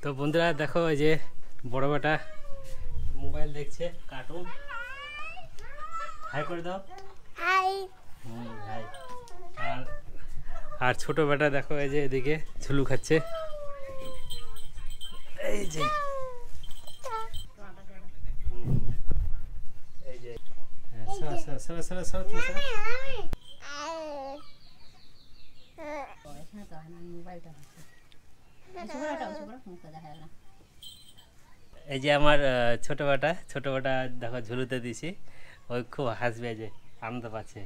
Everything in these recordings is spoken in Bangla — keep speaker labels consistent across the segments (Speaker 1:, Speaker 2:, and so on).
Speaker 1: তো বন্ধুরা দেখো এই যে বড় বেটা মোবাইল দেখছে কার্টুন। হাই করে দাও।
Speaker 2: হাই।
Speaker 1: হাই। আর ছোট বেটা দেখো এই যে এদিকে ঝুলু খাচ্ছে। এই যে এই যে সরো সরো সরো তুমি সরো। এই যে আমার ছোট বেটা দেখো ঝুলুতে দিছি, ওই খুব হাসবে, যে আনন্দ পাচ্ছে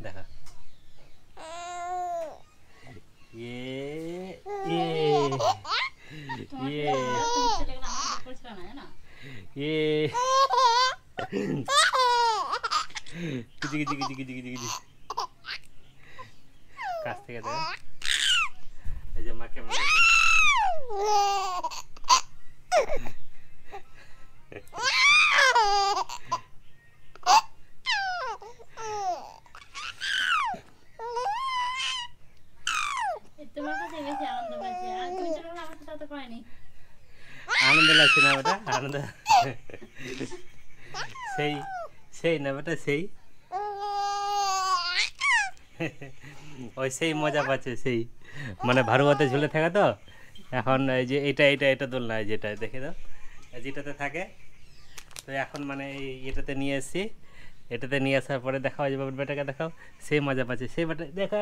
Speaker 1: দেখো। কাছ থেকে দেখো এই যে মা কেমন আনন্দ লাগছে না বেটা? আনন্দ সেই সেই না বেটা, সেই ওই সেই মজা পাচ্ছে, সেই মানে ভারুয়াতে ঝুলে থাকে তো এখন। এই যে এটা দোলনা যেটা দেখে দাও, যেটাতে থাকে তো এখন মানে এটাতে নিয়ে এসেছি। এটাতে নিয়ে আসার পরে দেখাও, যে বাবার বেটাকে দেখাও, সেই মজা পাচ্ছে। সেই বেটা দেখা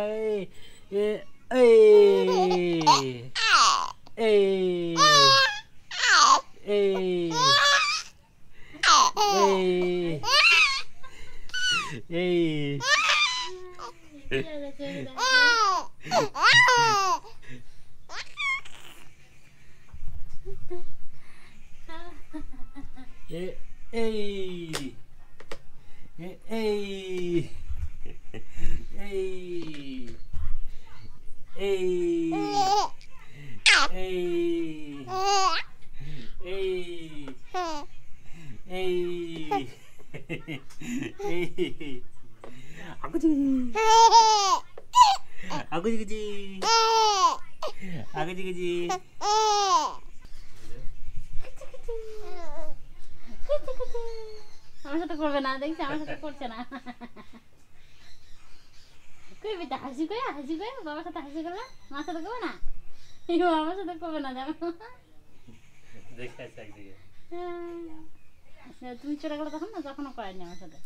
Speaker 2: আমার সাথে করবে না, দেখছি আমার সাথে করছে না। কই বেটা হাসি করে বাবার সাথে হাসি করলে আমার সাথে করবে না, আমার সাথে করবে না জানো। তুমি চলে গেলে তখন না, তখনও করেনি আমার সাথে।